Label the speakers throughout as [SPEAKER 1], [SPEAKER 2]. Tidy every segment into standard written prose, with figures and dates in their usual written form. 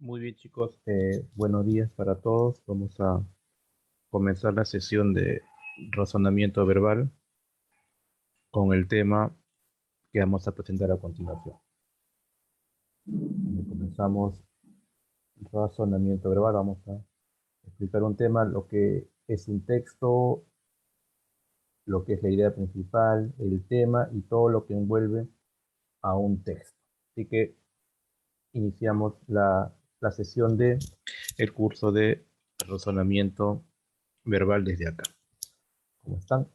[SPEAKER 1] Muy bien, chicos. Buenos días para todos. Vamos a comenzar la sesión de razonamiento verbal con el tema que vamos a presentar a continuación. Comenzamos razonamiento verbal. Vamos a explicar un tema, lo que es un texto, lo que es la idea principal, el tema y todo lo que envuelve a un texto. Así que iniciamos la sesión de el curso de razonamiento verbal desde acá. ¿Cómo están?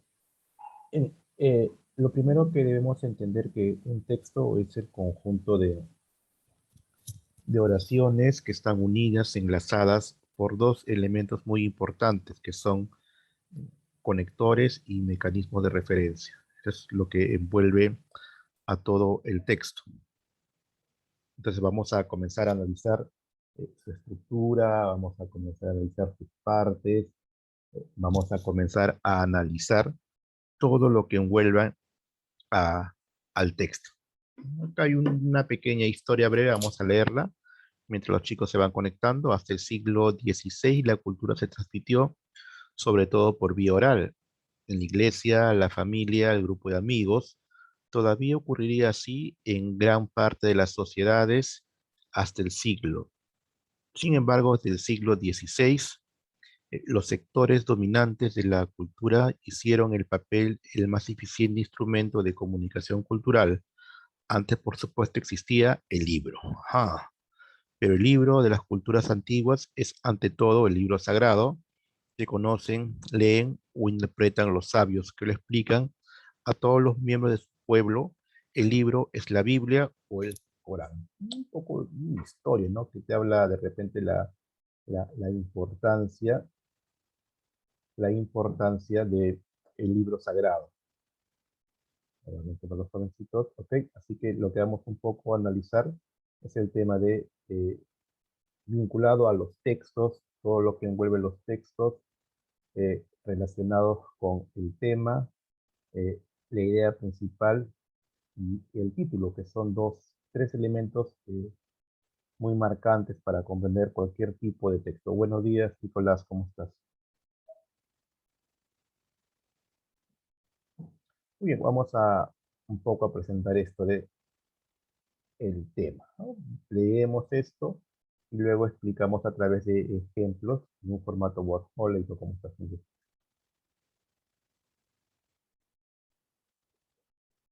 [SPEAKER 1] Lo primero que debemos entender que un texto es el conjunto de oraciones que están unidas, enlazadas por dos elementos muy importantes, que son conectores y mecanismos de referencia. Eso es lo que envuelve a todo el texto. Entonces vamos a comenzar a analizar su estructura, vamos a comenzar a analizar sus partes, vamos a comenzar a analizar todo lo que envuelva a, al texto. Acá hay una pequeña historia breve, vamos a leerla mientras los chicos se van conectando. Hasta el siglo XVI la cultura se transmitió sobre todo por vía oral, en la iglesia, la familia, el grupo de amigos. Todavía ocurriría así en gran parte de las sociedades hasta el siglo. Sin embargo, desde el siglo XVI, los sectores dominantes de la cultura hicieron el papel el más eficiente instrumento de comunicación cultural. Antes, por supuesto, existía el libro. Ajá. Pero el libro de las culturas antiguas es ante todo el libro sagrado que conocen, leen o interpretan los sabios que lo explican a todos los miembros de su pueblo. El libro es la Biblia o el Corán. Un poco de historia, ¿no? Que te habla de repente la importancia de el libro sagrado. Obviamente para los jovencitos, ¿ok? Así que lo que vamos un poco a analizar es el tema de vinculado a los textos, todo lo que envuelve los textos relacionados con el tema, eh, la idea principal y el título, que son tres elementos muy marcantes para comprender cualquier tipo de texto. Buenos días, Nicolás, ¿cómo estás? Muy bien, vamos a un poco a presentar esto de el tema, ¿no? Leemos esto y luego explicamos a través de ejemplos en un formato Word. Hola, Ito, ¿cómo estás?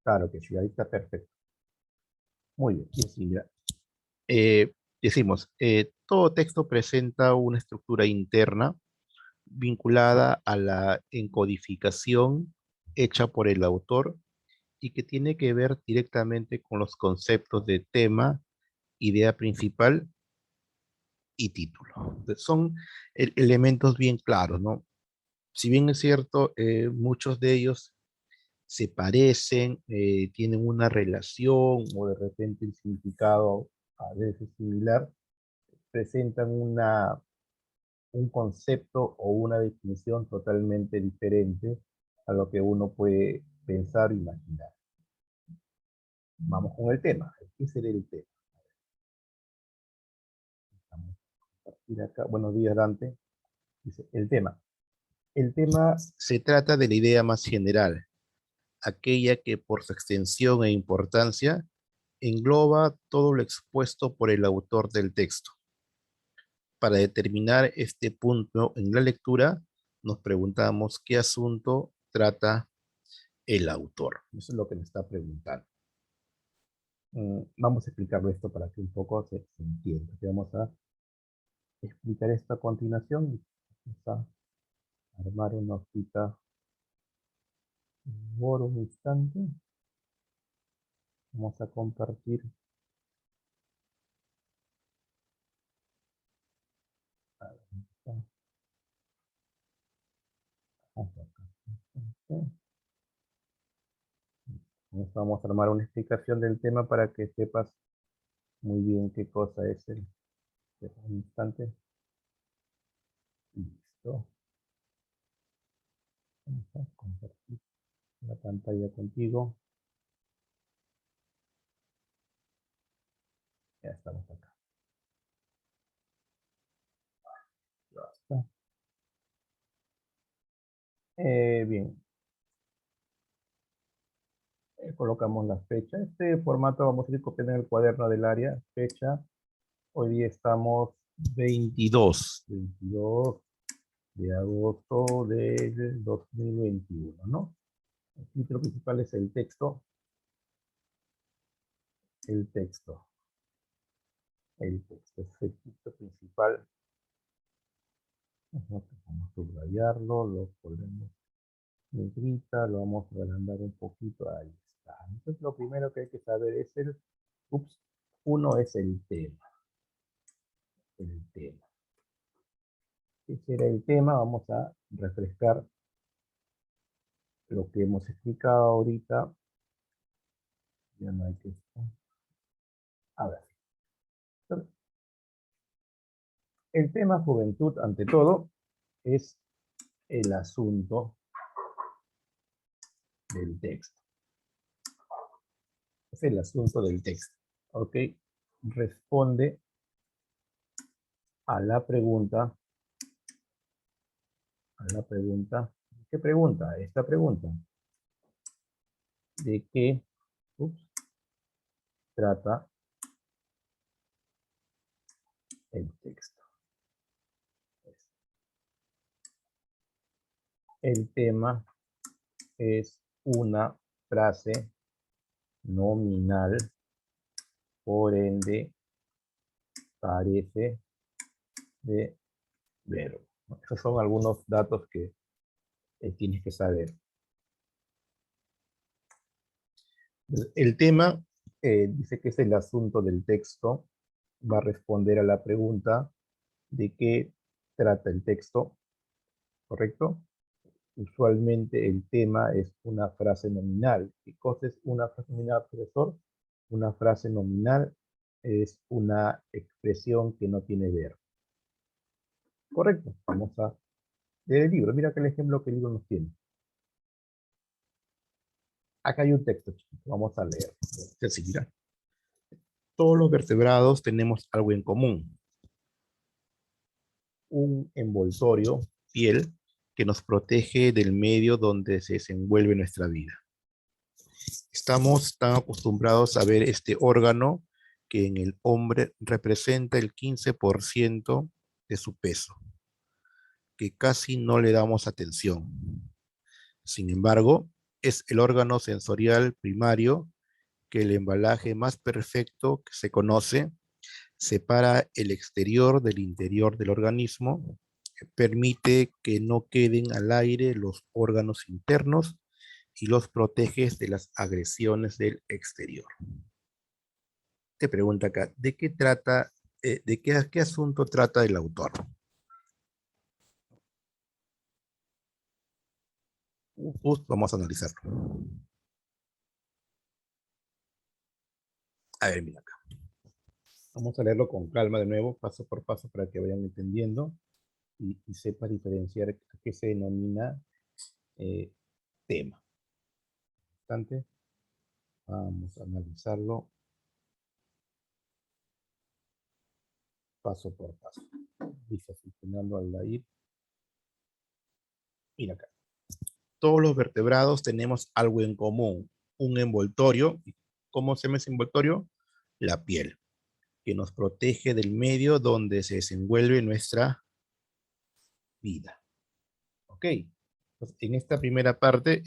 [SPEAKER 1] Claro que sí, ahí está perfecto. Muy bien, y así ya. Eh, Decimos, todo texto presenta una estructura interna vinculada a la encodificación hecha por el autor y que tiene que ver directamente con los conceptos de tema, idea principal y título. Entonces, son elementos bien claros, ¿no? Si bien es cierto, muchos de ellos se parecen, tienen una relación o de repente el significado a veces similar, presentan un concepto o una definición totalmente diferente a lo que uno puede pensar o imaginar. Vamos con el tema. ¿Qué sería el tema? Vamos a partir acá. Buenos días, Dante. Dice, el tema. El tema se trata de la idea más general, aquella que por su extensión e importancia engloba todo lo expuesto por el autor del texto. Para determinar este punto en la lectura, nos preguntamos qué asunto trata el autor. Eso es lo que me está preguntando. Vamos a explicarlo esto para que un poco se entienda. Vamos a explicar esto a continuación. Vamos a armar una hojita por un instante. Vamos a compartir. A ver, vamos a armar una explicación del tema para que sepas muy bien qué cosa es el. Un instante. Listo. Vamos a compartir la pantalla contigo. Ya estamos acá. Bien, colocamos la fecha. Este formato vamos a ir copiando en el cuaderno del área. Fecha. Hoy día estamos 22 de agosto del 2021, ¿no? El título principal es el texto. El texto. El texto. Es el título principal. Vamos a subrayarlo, lo ponemos negrita, lo vamos a agrandar un poquito. Ahí está. Entonces lo primero que hay que saber es uno es el tema. El tema. ¿Qué será el tema? Vamos a refrescar lo que hemos explicado ahorita. Ya no hay que... A ver. El tema juventud, ante todo, es el asunto del texto. Es el asunto del texto. ¿Ok? Responde a la pregunta. ¿Qué pregunta? Esta pregunta. ¿De qué trata el texto? El tema es una frase nominal, por ende carece de verbo. Esos son algunos datos que tienes que saber. El tema dice que es el asunto del texto. Va a responder a la pregunta de qué trata el texto, ¿correcto? Usualmente el tema es una frase nominal. ¿Qué cosa es una frase nominal, profesor? Una frase nominal es una expresión que no tiene verbo. Correcto. Vamos a leer el libro. Mira que el ejemplo que el libro nos tiene. Acá hay un texto, chicos. Vamos a leer. Así, mira. Todos los vertebrados tenemos algo en común. Un envoltorio, piel, que nos protege del medio donde se desenvuelve nuestra vida. Estamos tan acostumbrados a ver este órgano que en el hombre representa el 15% de su peso, que casi no le damos atención. Sin embargo, es el órgano sensorial primario que el embalaje más perfecto que se conoce separa el exterior del interior del organismo, permite que no queden al aire los órganos internos y los protege de las agresiones del exterior. Te pregunta acá, ¿de qué trata, qué asunto trata el autor? Vamos a analizarlo. A ver, mira acá. Vamos a leerlo con calma de nuevo, paso por paso, para que vayan entendiendo y sepa diferenciar a qué se denomina tema. Bastante. Vamos a analizarlo paso por paso. Dice, funcionando al ir. Mira acá. Todos los vertebrados tenemos algo en común, un envoltorio. ¿Cómo se llama ese envoltorio? La piel, que nos protege del medio donde se desenvuelve nuestra vida. ¿Ok? Entonces, en esta primera parte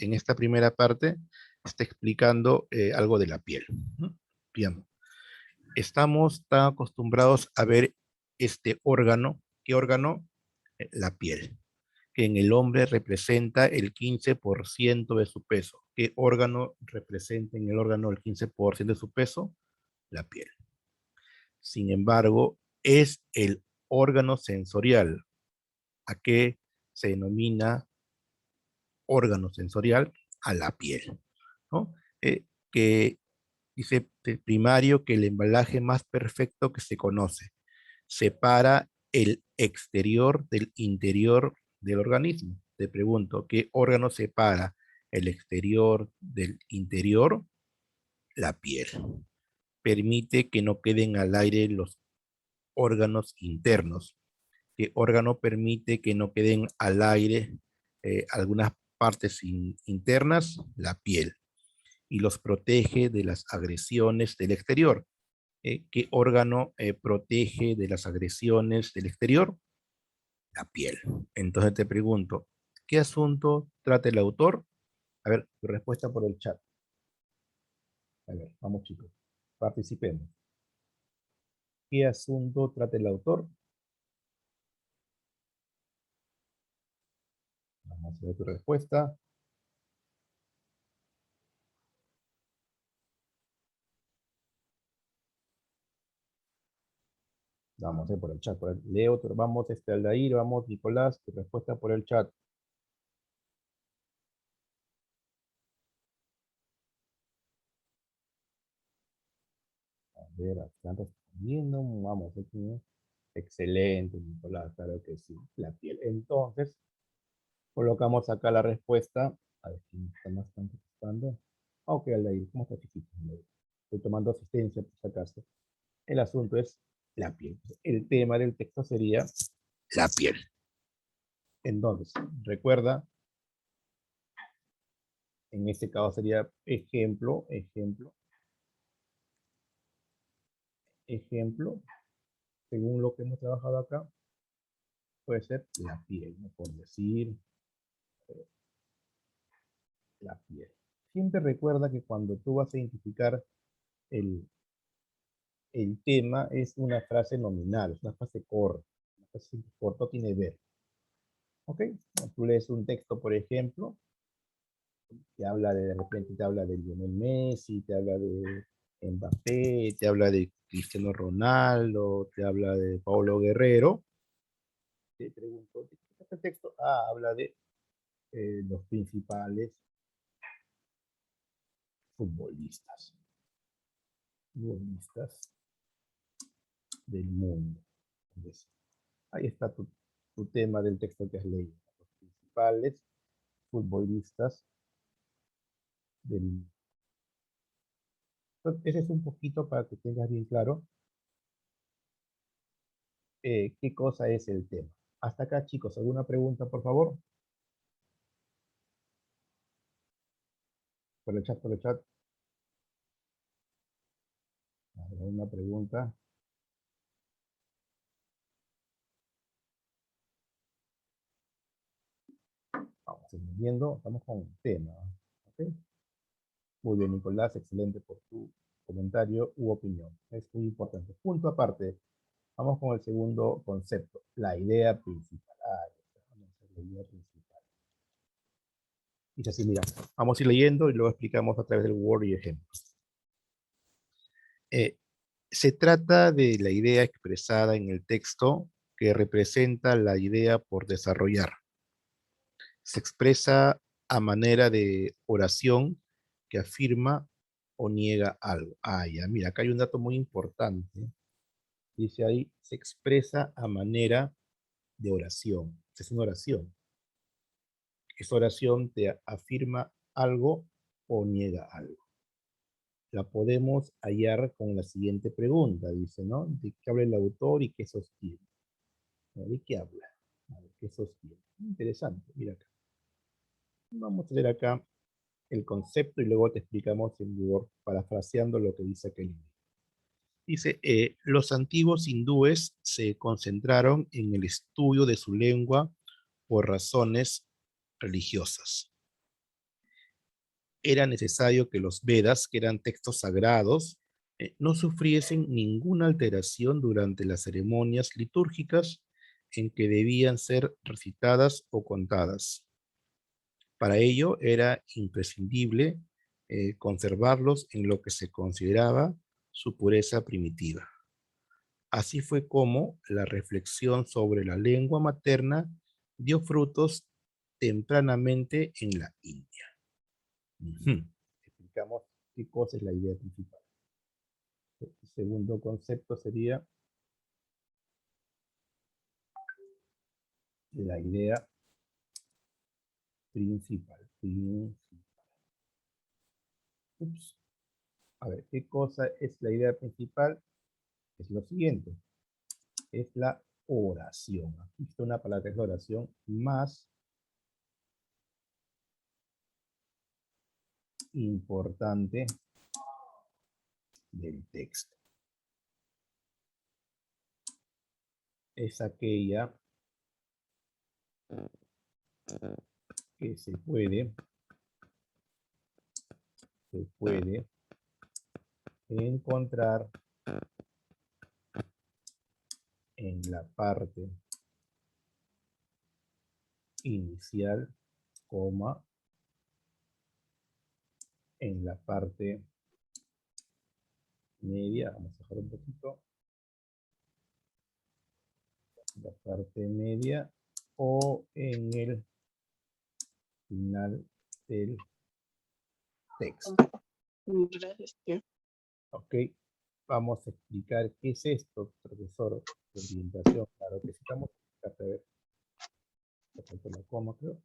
[SPEAKER 1] está explicando algo de la piel. Bien. Estamos tan acostumbrados a ver este órgano. ¿Qué órgano? La piel, que en el hombre representa el 15% de su peso. ¿Qué órgano representa en el órgano el 15% de su peso? La piel. Sin embargo, es el órgano sensorial. ¿A qué se denomina órgano sensorial? A la piel, ¿no? Que dice el primario que el embalaje más perfecto que se conoce separa el exterior del interior del organismo. Te pregunto, ¿qué órgano separa el exterior del interior? La piel. Permite que no queden al aire los órganos internos. ¿Qué órgano permite que no queden al aire algunas partes internas, la piel, y los protege de las agresiones del exterior. ¿Qué órgano protege de las agresiones del exterior? La piel. Entonces te pregunto, ¿qué asunto trata el autor? A ver, tu respuesta por el chat. A ver, vamos chicos, participemos. ¿Qué asunto trata el autor? Vamos a ver tu respuesta. Vamos por el chat. Leo, vamos, Aldair, vamos, Nicolás, tu respuesta por el chat. A ver, están respondiendo. Vamos, aquí. Excelente, Nicolás, claro que sí. La piel. Entonces, colocamos acá la respuesta. A ver, ¿quién está más están contestando? Ok, Aldair, ¿cómo estás, chiquito? Estoy tomando asistencia, por si acaso. El asunto es la piel. El tema del texto sería la piel. Entonces, recuerda, en este caso sería ejemplo, según lo que hemos trabajado acá, puede ser la piel, ¿no? Por decir la piel. Siempre recuerda que cuando tú vas a identificar el, el tema, es una frase nominal, es una frase corta. Una frase corta tiene ver. ¿Ok? Tú lees un texto, por ejemplo, de repente te habla de Lionel Messi, te habla de Mbappé, te habla de Cristiano Ronaldo, te habla de Paulo Guerrero. Te pregunto, ¿de qué trata el texto? Ah, habla de los principales futbolistas, futbolistas del mundo. Entonces, ahí está tu tema del texto que has leído. Los principales futbolistas del mundo. Entonces, ese es un poquito para que tengas bien claro qué cosa es el tema. Hasta acá, chicos, ¿alguna pregunta, por favor? Por el chat, por el chat. ¿Alguna pregunta? Vamos viendo, estamos con el tema. ¿Ok? Muy bien, Nicolás, excelente por tu comentario u opinión. Es muy importante. Punto aparte, vamos con el segundo concepto, la idea principal. Vamos a hacer la idea principal. Dice así, mira, vamos a ir leyendo y luego explicamos a través del Word y ejemplos. Eh, Se trata de la idea expresada en el texto que representa la idea por desarrollar. Se expresa a manera de oración que afirma o niega algo. Ah, ya, mira, acá hay un dato muy importante. Dice ahí, se expresa a manera de oración. Es una oración. Esa oración te afirma algo o niega algo. La podemos hallar con la siguiente pregunta, dice, ¿no? ¿De qué habla el autor y qué sostiene? ¿De qué habla? A ver, ¿qué sostiene? Interesante, mira acá. Vamos a ver acá el concepto y luego te explicamos en Word, parafraseando lo que dice aquel libro. Dice, los antiguos hindúes se concentraron en el estudio de su lengua por razones religiosas. Era necesario que los Vedas, que eran textos sagrados, no sufriesen ninguna alteración durante las ceremonias litúrgicas en que debían ser recitadas o contadas. Para ello era imprescindible conservarlos en lo que se consideraba su pureza primitiva. Así fue como la reflexión sobre la lengua materna dio frutos tempranamente en la India. Explicamos qué cosa es la idea principal. El segundo concepto sería la idea principal. Ups. A ver, ¿qué cosa es la idea principal? Es lo siguiente. Es la oración. Aquí está una palabra que es la oración más importante del texto. Es aquella que se puede encontrar en la parte inicial, coma, en la parte media, vamos a dejar un poquito, la parte media o en el final del texto.
[SPEAKER 2] Gracias, tío.
[SPEAKER 1] Ok, vamos a explicar qué es esto, profesor de orientación. Claro que sí, vamos a ver, la coma, creo,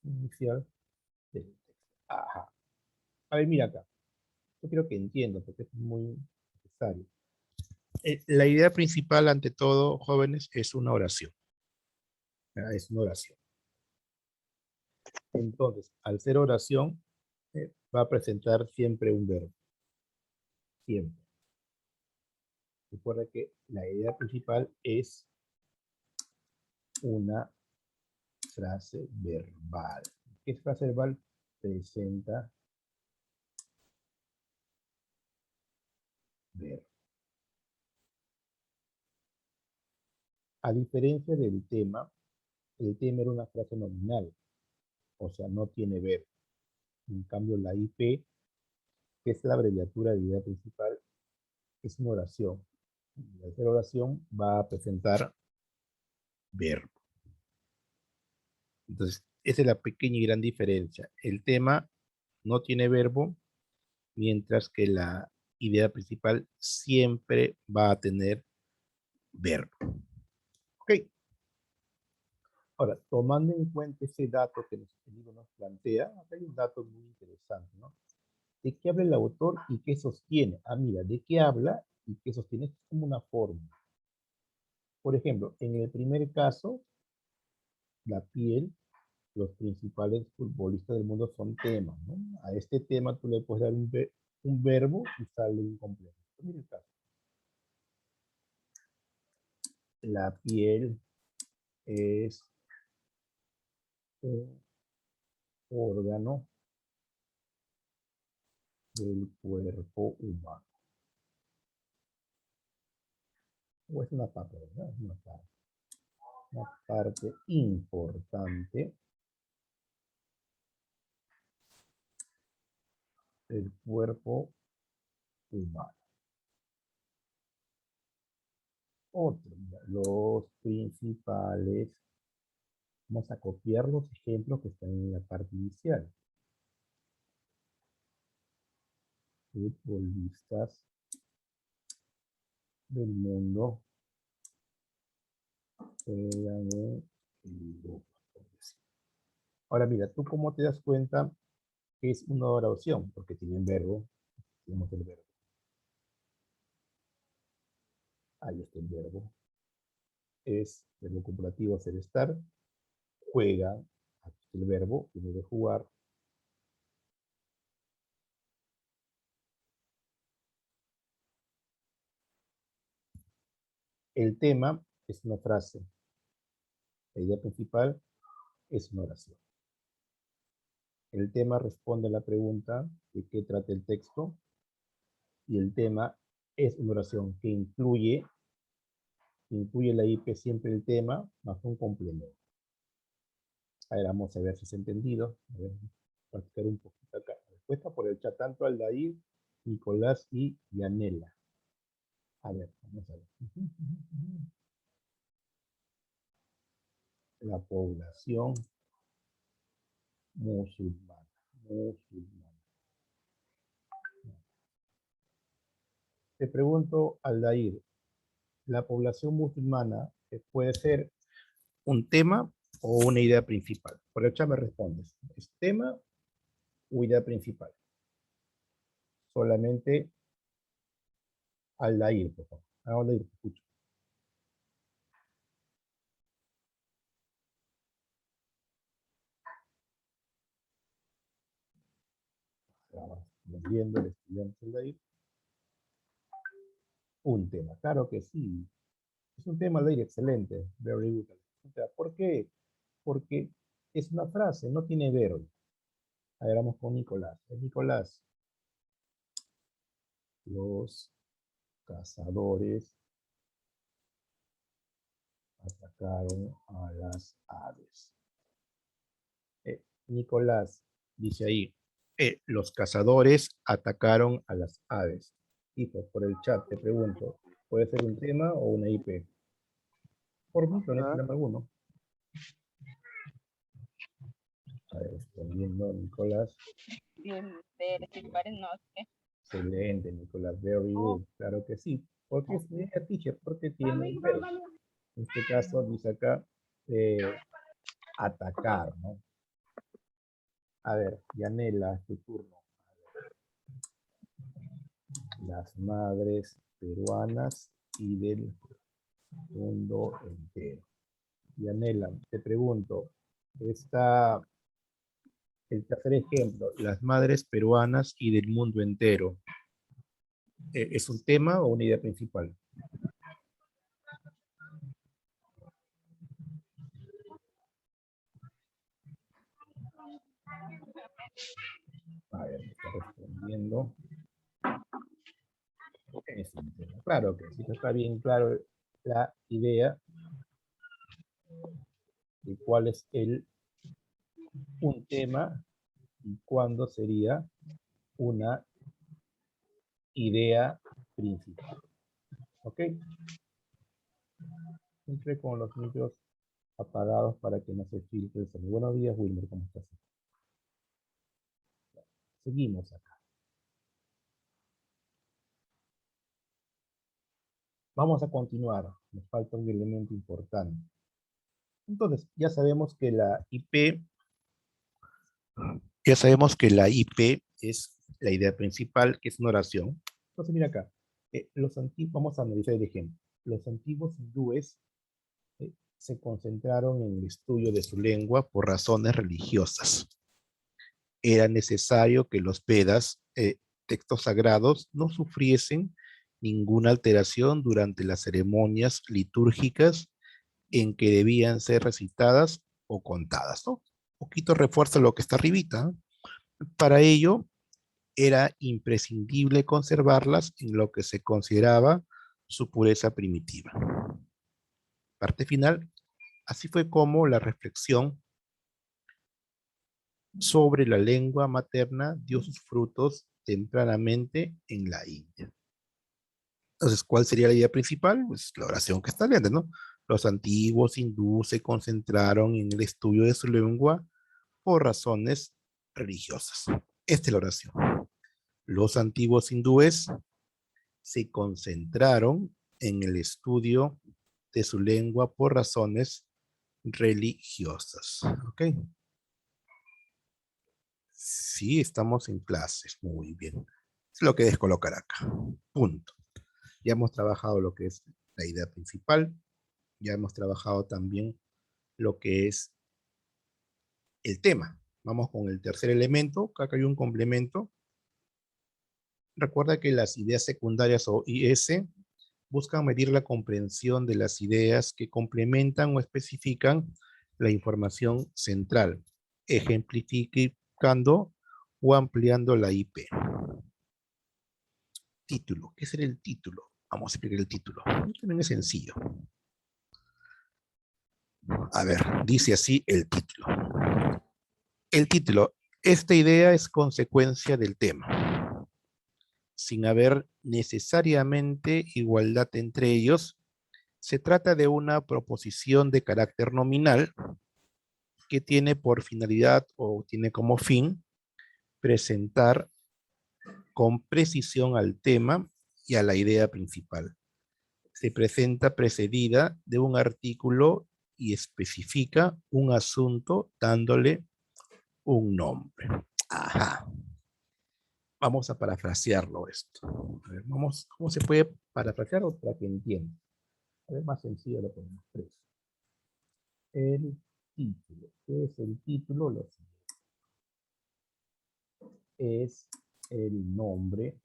[SPEAKER 1] inicial del texto. Ajá. A ver, mira acá. Yo quiero que entiendan, porque es muy necesario. La idea principal, ante todo, jóvenes, es una oración. Es una oración. Entonces, al ser oración, va a presentar siempre un verbo. Siempre. Recuerda que la idea principal es una frase verbal. ¿Qué es frase verbal? Presenta verbo. A diferencia del tema, el tema era una frase nominal, o sea, no tiene verbo. En cambio, la IP, que es la abreviatura de idea principal, es una oración. Y al ser oración va a presentar verbo. Entonces, esa es la pequeña y gran diferencia. El tema no tiene verbo, mientras que la idea principal siempre va a tener verbo. Ok. Ahora, tomando en cuenta ese dato que el libro nos plantea, acá hay un dato muy interesante, ¿no? ¿De qué habla el autor y qué sostiene? Ah, mira, ¿de qué habla y qué sostiene? Es como una fórmula. Por ejemplo, en el primer caso, la piel, los principales futbolistas del mundo son temas, ¿no? A este tema tú le puedes dar un verbo y sale un complemento. Mira el caso. La piel es un órgano del cuerpo humano. O es una parte, ¿verdad? Una parte importante del cuerpo humano. Otro, mira, los principales. Vamos a copiar los ejemplos que están en la parte inicial. Futbolistas del mundo juegan en Europa, por decir. Ahora mira, ¿tú cómo te das cuenta que es una oración? Porque tienen verbo, tenemos el verbo. Ahí está el verbo. Es verbo copulativo, ser estar. Juega, aquí está el verbo, viene de jugar. El tema es una frase. La idea principal es una oración. El tema responde a la pregunta de qué trata el texto y el tema es una oración que incluye la IP siempre el tema más un complemento. A ver, vamos a ver si es entendido. A ver, practicar un poquito acá. Respuesta por el chat tanto Aldair, Nicolás y Yanela. A ver, vamos a ver. La población musulmana. Te pregunto, Aldair, ¿la población musulmana puede ser un tema o una idea principal? Por el chat me respondes. ¿Es tema o idea principal? Solamente Aldair, por favor. Aldair, te escucho. respondiendo el estudiante Aldair. Un tema, claro que sí. Es un tema, Aldair, excelente. Very good. ¿Por qué? Porque es una frase, no tiene verbo. A ver, vamos con Nicolás. Nicolás, los cazadores atacaron a las aves. Nicolás dice ahí, los cazadores atacaron a las aves. Y pues por el chat te pregunto, ¿puede ser un tema o una IP? Por mí, no hay problema alguno. A ver, respondiendo Nicolás.
[SPEAKER 3] No sé.
[SPEAKER 1] Excelente, Nicolás, very good. Claro que sí. Porque es media teacher, porque tiene el verbo. En este caso dice acá, atacar, ¿no? A ver, Yanela, es tu turno. Las madres peruanas y del mundo entero. Yanela, te pregunto, está el tercer ejemplo, las madres peruanas y del mundo entero. ¿Es un tema o una idea principal? A ver, me está respondiendo. Es un tema. Claro que sí, está bien claro la idea de cuál es un tema y cuándo sería una idea principal. ¿Ok? Siempre con los micros apagados para que no se filtre el sonido. Buenos días, Wilmer, ¿cómo estás? Seguimos acá. Vamos a continuar. Nos falta un elemento importante. Entonces, ya sabemos que la IP es la idea principal, que es una oración. Entonces, mira acá. Vamos a analizar el ejemplo. Los antiguos hindúes se concentraron en el estudio de su lengua por razones religiosas. Era necesario que los Vedas, textos sagrados, no sufriesen ninguna alteración durante las ceremonias litúrgicas en que debían ser recitadas o contadas, ¿no? Un poquito refuerza lo que está arribita, ¿no? Para ello, era imprescindible conservarlas en lo que se consideraba su pureza primitiva. Parte final, así fue como la reflexión sobre la lengua materna dio sus frutos tempranamente en la India. Entonces, ¿cuál sería la idea principal? Pues la oración que está leyendo, ¿no? Los antiguos hindúes se concentraron en el estudio de su lengua por razones religiosas. Esta es la oración. Los antiguos hindúes se concentraron en el estudio de su lengua por razones religiosas. ¿Ok? Sí, estamos en clases. Muy bien. Es lo que debes colocar acá. Punto. Ya hemos trabajado lo que es la idea principal. Ya hemos trabajado también lo que es el tema. Vamos con el tercer elemento. Acá hay un complemento. Recuerda que las ideas secundarias o IS buscan medir la comprensión de las ideas que complementan o especifican la información central, ejemplificando o ampliando la IP. Título. ¿Qué será el título? Vamos a explicar el título. También es sencillo. A ver, dice así el título. El título. Esta idea es consecuencia del tema. Sin haber necesariamente igualdad entre ellos, se trata de una proposición de carácter nominal que tiene por finalidad o tiene como fin presentar con precisión al tema y a la idea principal. Se presenta precedida de un artículo y especifica un asunto dándole un nombre. Ajá. Vamos a parafrasearlo esto. A ver, ¿cómo se puede parafrasearlo para que entienda? A ver, más sencillo lo ponemos. 3. El título. ¿Qué es el título? Lo siguiente. Es el nombre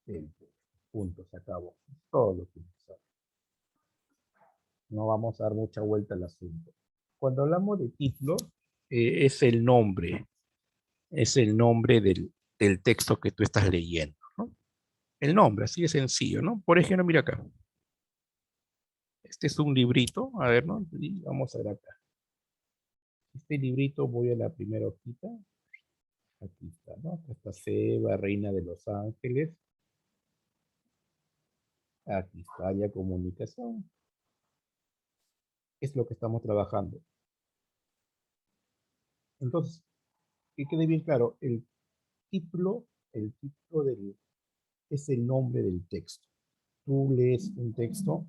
[SPEAKER 1] del texto. Punto, se acabó. Todo lo que necesitamos. No vamos a dar mucha vuelta al asunto. Cuando hablamos de título, es el nombre del texto que tú estás leyendo, ¿no? El nombre, así de sencillo, ¿no? Por ejemplo, mira acá. Este es un librito, a ver, ¿no? Y vamos a ver acá. Este librito, voy a la primera hojita. Aquí está, ¿no? Acá está Seba, Reina de los Ángeles. Aquí está ya comunicación. Es lo que estamos trabajando. Entonces, que quede bien claro, el título es el nombre del texto. Tú lees un texto,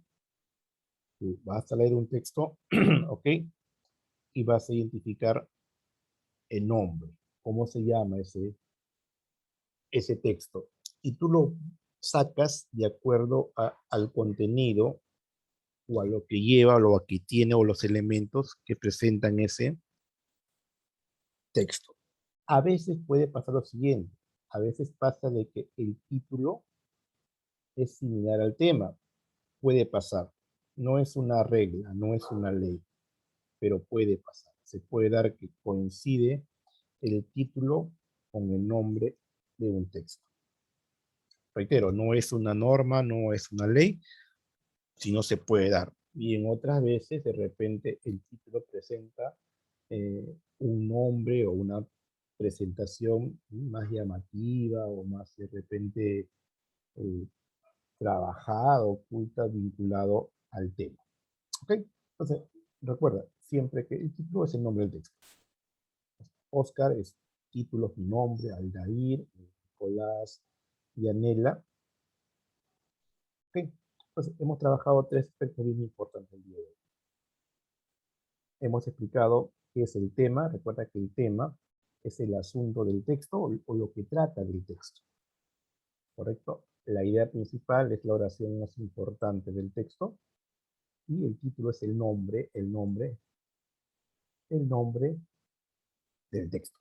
[SPEAKER 1] tú vas a leer un texto, ¿ok? Y vas a identificar el nombre, cómo se llama ese texto. Y tú lo sacas de acuerdo al contenido o a lo que lleva, o lo que tiene, o los elementos que presentan ese texto. A veces puede pasar lo siguiente, a veces pasa de que el título es similar al tema, puede pasar, no es una regla, no es una ley, pero puede pasar, se puede dar que coincide el título con el nombre de un texto. Reitero, no es una norma, no es una ley, sino se puede dar. Y en otras veces, de repente, el título presenta un nombre o una presentación más llamativa o más de repente eh, trabajado, oculta, vinculado al tema. ¿Ok? Entonces, recuerda, siempre que el título es el nombre del texto. Oscar es título, mi nombre, Aldair, Nicolás, Yanela. ¿Ok? Entonces, hemos trabajado tres aspectos bien importantes el día de hoy. Hemos explicado qué es el tema. Recuerda que el tema es el asunto del texto o lo que trata del texto. ¿Correcto? La idea principal es la oración más importante del texto y el título es el nombre del texto.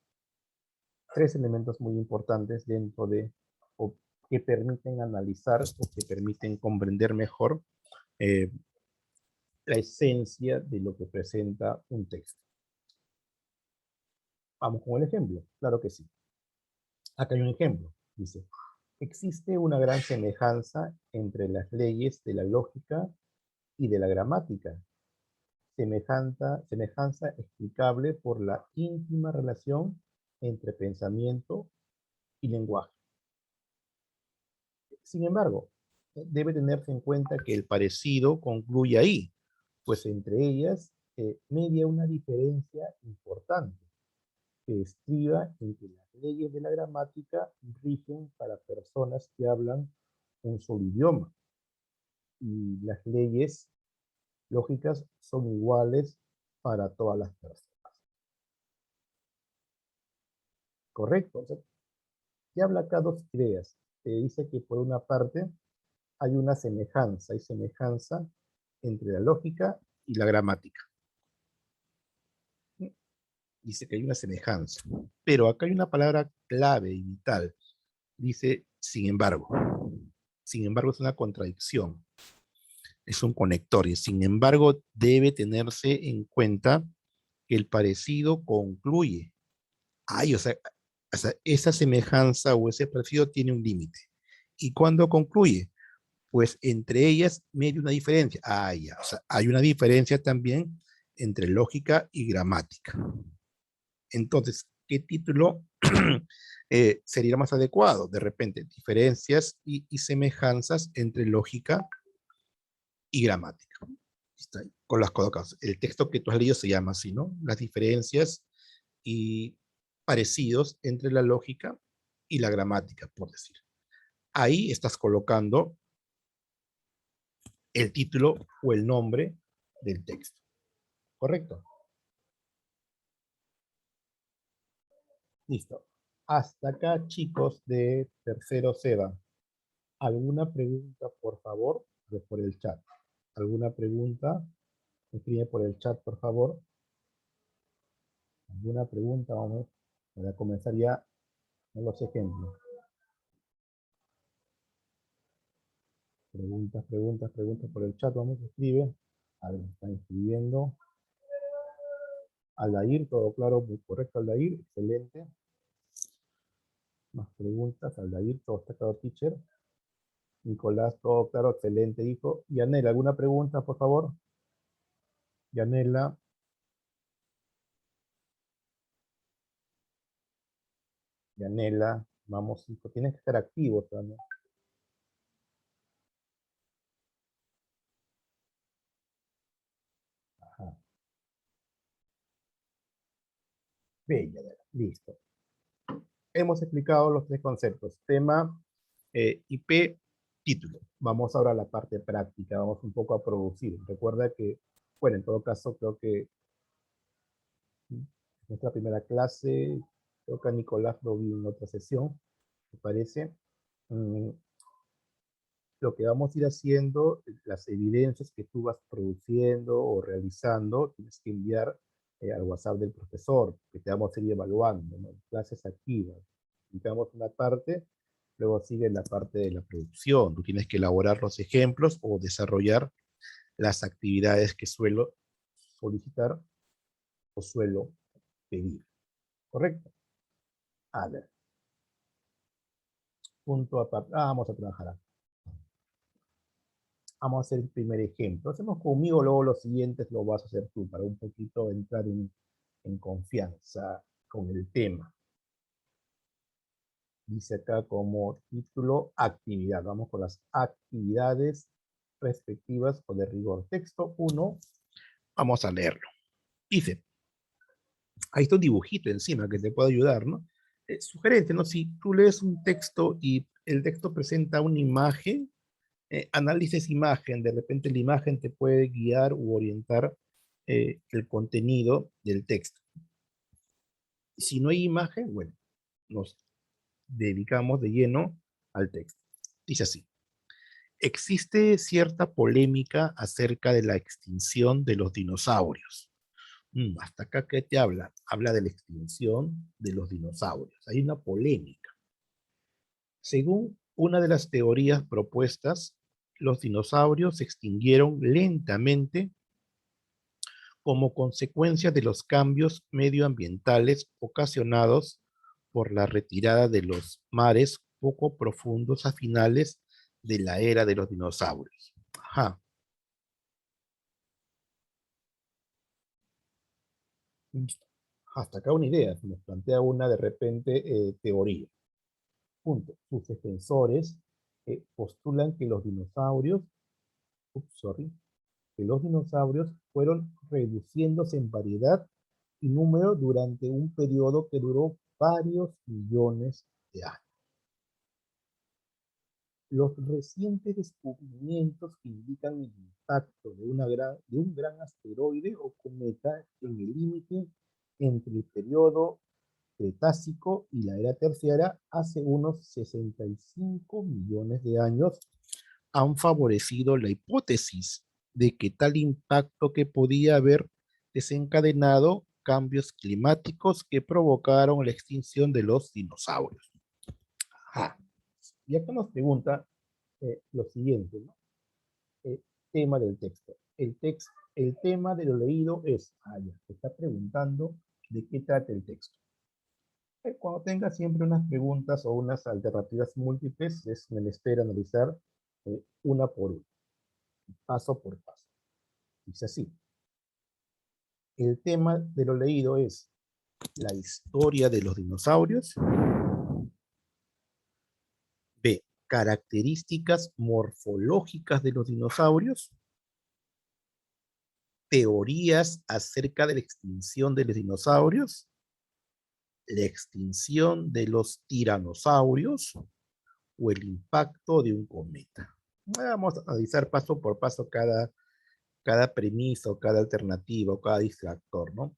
[SPEAKER 1] Tres elementos muy importantes dentro de, o que permiten analizar o que permiten comprender mejor eh, la esencia de lo que presenta un texto. Vamos con el ejemplo, claro que sí. Acá hay un ejemplo, dice, existe una gran semejanza entre las leyes de la lógica y de la gramática, semejanza explicable por la íntima relación entre pensamiento y lenguaje. Sin embargo, debe tenerse en cuenta que el parecido concluye ahí, pues entre ellas media una diferencia importante que estriba en que las leyes de la gramática rigen para personas que hablan un solo idioma y las leyes lógicas son iguales para todas las personas. ¿Correcto? O sea, te habla acá dos ideas. Te dice que por una parte hay una semejanza, hay semejanza entre la lógica y la gramática. Dice que hay una semejanza, pero acá hay una palabra clave y vital. Dice, sin embargo. Sin embargo, es una contradicción, es un conector y sin embargo debe tenerse en cuenta que el parecido concluye. Ay, o sea, esa semejanza o ese parecido tiene un límite. ¿Y cuándo concluye? Pues entre ellas medio una diferencia. Ah, ya, o sea, hay una diferencia también entre lógica y gramática. Entonces, ¿qué título sería más adecuado? De repente, diferencias y semejanzas entre lógica y gramática. Está ahí, con las colocadas. El texto que tú has leído se llama así, ¿no? Las diferencias y parecidos entre la lógica y la gramática, por decir. Ahí estás colocando el título o el nombre del texto. ¿Correcto? Listo. Hasta acá, chicos de tercero SEBA. ¿Alguna pregunta, por favor? Por el chat. ¿Alguna pregunta? Escribe por el chat, por favor. ¿Alguna pregunta? Vamos a comenzar ya En los ejemplos. Preguntas, preguntas, preguntas por el chat. Vamos a escribir. A ver, están escribiendo. Aldair, todo claro, muy correcto, Aldair. Excelente. Más preguntas, Aldair, todo está claro, teacher. Nicolás, todo claro, excelente, hijo. Yanela, ¿alguna pregunta, por favor? Yanela. Yanela, vamos, hijo, tienes que estar activo también. Ajá. Bella, listo. Hemos explicado los tres conceptos, tema, IP, título. Vamos ahora a la parte práctica, vamos un poco a producir. Recuerda que, bueno, en todo caso, creo que nuestra primera clase, creo que a Nicolás lo vi en otra sesión, ¿te parece? Lo que vamos a ir haciendo, las evidencias que tú vas produciendo o realizando, tienes que enviar al WhatsApp del profesor, que te vamos a ir evaluando, ¿no? Clases activas. Indicamos una parte, luego sigue la parte de la producción. Tú tienes que elaborar los ejemplos o desarrollar las actividades que suelo solicitar o suelo pedir. ¿Correcto? A ver. Punto aparte. Vamos a trabajar acá. Vamos a hacer el primer ejemplo. Hacemos conmigo, luego los siguientes lo vas a hacer tú, para un poquito entrar en confianza con el tema. Dice acá como título, actividad. Vamos con las actividades respectivas o de rigor. Texto 1, vamos a leerlo. Dice, ahí está un dibujito encima que te puede ayudar, ¿no? Sugerente, ¿no? Si tú lees un texto y el texto presenta una imagen, analices imagen, de repente la imagen te puede guiar u orientar el contenido del texto. Si no hay imagen, bueno, nos dedicamos de lleno al texto. Dice así, existe cierta polémica acerca de la extinción de los dinosaurios. Hasta acá, ¿qué te habla? Habla de la extinción de los dinosaurios. Hay una polémica. Según una de las teorías propuestas, los dinosaurios se extinguieron lentamente como consecuencia de los cambios medioambientales ocasionados por la retirada de los mares poco profundos a finales de la era de los dinosaurios. Ajá. Hasta acá una idea, se nos plantea una de repente teoría. Punto. Sus defensores postulan que los dinosaurios, que los dinosaurios fueron reduciéndose en variedad y número durante un periodo que duró varios millones de años. Los recientes descubrimientos que indican el impacto de un gran asteroide o cometa en el límite entre el periodo Cretácico y la era terciaria hace unos 65 millones de años han favorecido la hipótesis de que tal impacto que podía haber desencadenado cambios climáticos que provocaron la extinción de los dinosaurios. Ajá. Y acá nos pregunta lo siguiente, ¿no? Tema del texto. El tema de lo leído es, ya, te está preguntando de qué trata el texto. Cuando tengas siempre unas preguntas o unas alternativas múltiples, es menester analizar una por una, paso por paso. Dice así. El tema de lo leído es la historia de los dinosaurios. B. Características morfológicas de los dinosaurios. Teorías acerca de la extinción de los dinosaurios. La extinción de los tiranosaurios o el impacto de un cometa. Vamos a analizar paso por paso cada premisa o cada alternativa o cada distractor, ¿no?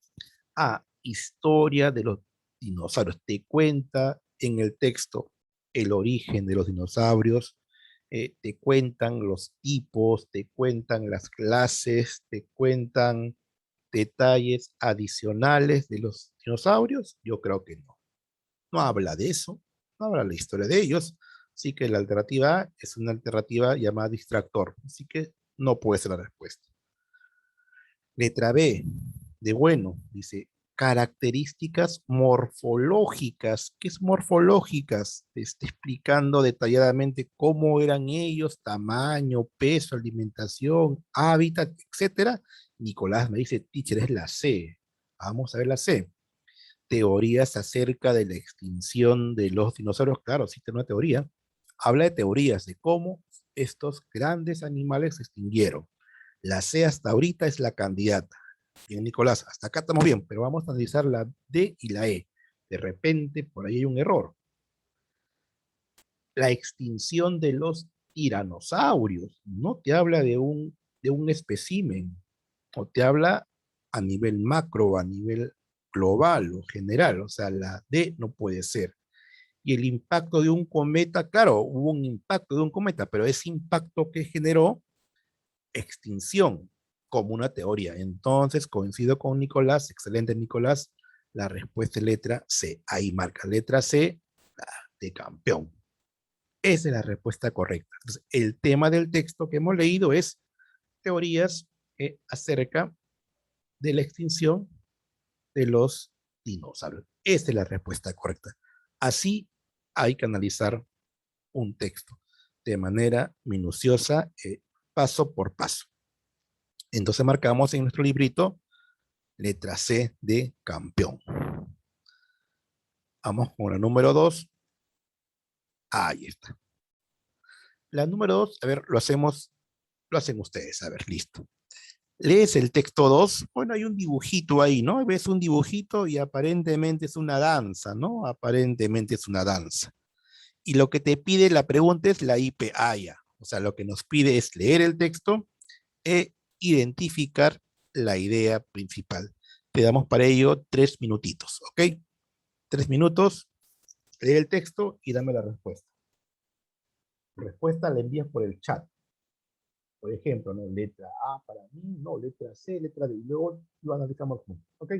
[SPEAKER 1] A, historia de los dinosaurios. Te cuenta en el texto el origen de los dinosaurios, te cuentan los tipos, te cuentan las clases, te cuentan detalles adicionales de los dinosaurios. Yo creo que no. No habla de eso. no habla la historia de ellos, así que la alternativa A es una alternativa llamada distractor, así que no puede ser la respuesta. Letra B, de bueno, dice características morfológicas. ¿Qué es morfológicas? Te está explicando detalladamente cómo eran ellos, tamaño, peso, alimentación, hábitat, etcétera. Nicolás me dice, teacher, es la C. Vamos a ver la C. Teorías acerca de la extinción de los dinosaurios. Claro, sí tiene una teoría. Habla de teorías de cómo estos grandes animales se extinguieron. La C hasta ahorita es la candidata. Bien, Nicolás, hasta acá estamos bien, pero vamos a analizar la D y la E. De repente, por ahí hay un error. La extinción de los tiranosaurios no te habla de un espécimen, o te habla a nivel macro, a nivel global o general, o sea, la D no puede ser. Y el impacto de un cometa, claro, hubo un impacto de un cometa, pero ese impacto que generó extinción como una teoría. Entonces, coincido con Nicolás, excelente Nicolás, la respuesta es letra C. Ahí marca letra C de campeón. Esa es la respuesta correcta. Entonces, el tema del texto que hemos leído es teorías acerca de la extinción de los dinosaurios. Esa es la respuesta correcta. Así hay que analizar un texto de manera minuciosa, paso por paso. Entonces marcamos en nuestro librito letra C de campeón. Vamos con la número 2. Ahí está. La número 2, a ver, lo hacen ustedes. A ver, listo. Lees el texto 2. Bueno, hay un dibujito ahí, ¿no? Ves un dibujito y aparentemente es una danza, ¿no? Aparentemente es una danza. Y lo que te pide la pregunta es la IPA. O sea, lo que nos pide es leer el texto e identificar la idea principal. Te damos para ello 3 minutitos, ¿ok? 3 minutos, lee el texto y dame la respuesta. La respuesta la envías por el chat. Por ejemplo, ¿no? Letra A para mí, no, letra C, letra D. Y luego lo analizamos juntos, ¿ok?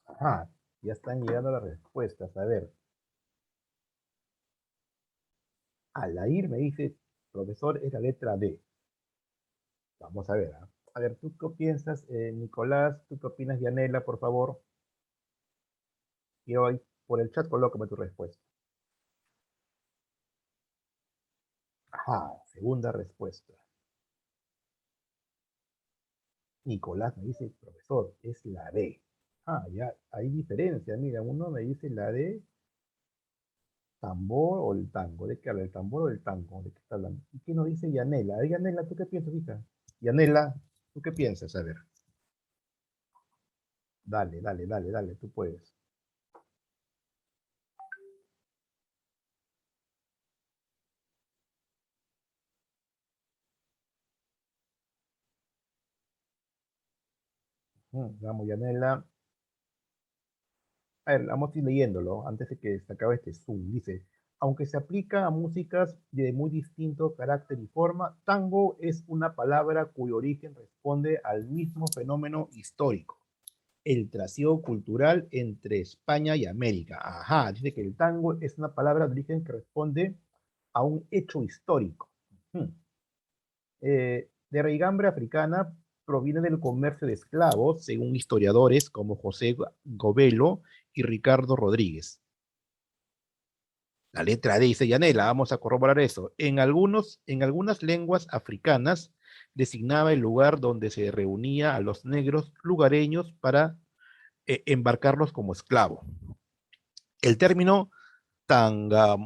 [SPEAKER 1] Ajá, ya están llegando las respuestas. A ver, Alair me dice, profesor, es la letra D. Vamos a ver. ¿Ah? A ver, ¿tú qué piensas, Nicolás? ¿Tú qué opinas, Yanela, por favor? Y hoy, por el chat, colócame tu respuesta. Ajá, segunda respuesta. Nicolás me dice, profesor, es la D. Ah, ya, hay diferencia. Mira, uno me dice la D, tambor o el tango. ¿De qué habla? ¿El tambor o el tango? ¿De qué está hablando? ¿Y qué nos dice Yanela? A ver, Yanela, ¿tú qué piensas, hija? Yanela, ¿Tú qué piensas? A ver. Dale, dale, dale, dale, tú puedes. Vamos, Yanela. A ver, vamos a ir leyéndolo antes de que se acabe este Zoom. Dice, aunque se aplica a músicas de muy distinto carácter y forma, tango es una palabra cuyo origen responde al mismo fenómeno histórico, el trasiego cultural entre España y América. Ajá, dice que el tango es una palabra de origen que responde a un hecho histórico. De raigambre africana, proviene del comercio de esclavos, según historiadores como José Govelo y Ricardo Rodríguez. La letra D dice Yanela, vamos a corroborar eso. En algunas lenguas africanas designaba el lugar donde se reunía a los negros lugareños para embarcarlos como esclavos. El término tanga,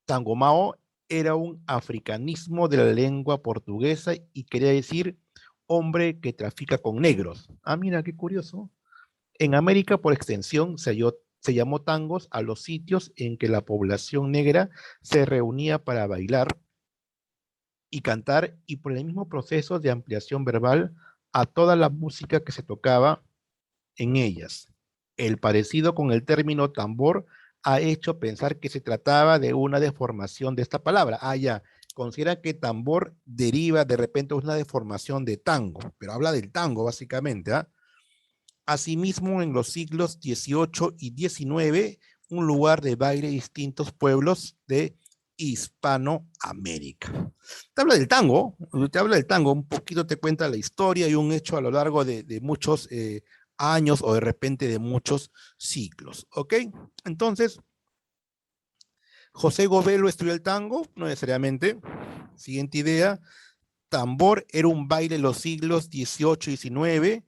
[SPEAKER 1] tangomao era un africanismo de la lengua portuguesa y quería decir hombre que trafica con negros. Ah, mira, qué curioso. En América, por extensión, se llamó tangos a los sitios en que la población negra se reunía para bailar y cantar, y por el mismo proceso de ampliación verbal a toda la música que se tocaba en ellas. El parecido con el término tambor ha hecho pensar que se trataba de una deformación de esta palabra. Ah, ya, considera que tambor deriva de repente una deformación de tango, pero habla del tango básicamente. ¿Ah? Asimismo, en los siglos XVIII y XIX, un lugar de baile de distintos pueblos de Hispanoamérica. Te habla del tango, un poquito te cuenta la historia y un hecho a lo largo de muchos años o de repente de muchos siglos, ¿ok? Entonces, José Govelo estudió el tango, no necesariamente. Siguiente idea, tambor era un baile en los siglos XVIII y XIX.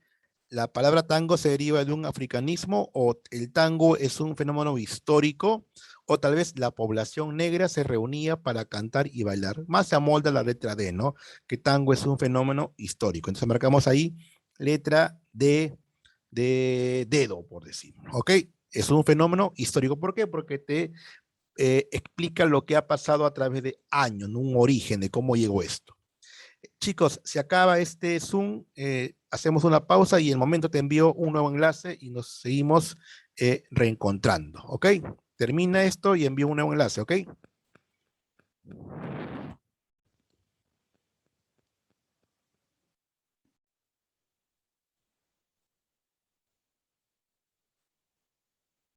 [SPEAKER 1] La palabra tango se deriva de un africanismo o el tango es un fenómeno histórico o tal vez la población negra se reunía para cantar y bailar. Más se amolda la letra D, ¿no? Que tango es un fenómeno histórico. Entonces marcamos ahí letra D de dedo, por decir. ¿Ok? Es un fenómeno histórico. ¿Por qué? Porque te explica lo que ha pasado a través de años, ¿no? Un origen de cómo llegó esto. Chicos, se acaba este Zoom, hacemos una pausa y en el momento te envío un nuevo enlace y nos seguimos reencontrando, ¿ok? Termina esto y envío un nuevo enlace, ¿ok?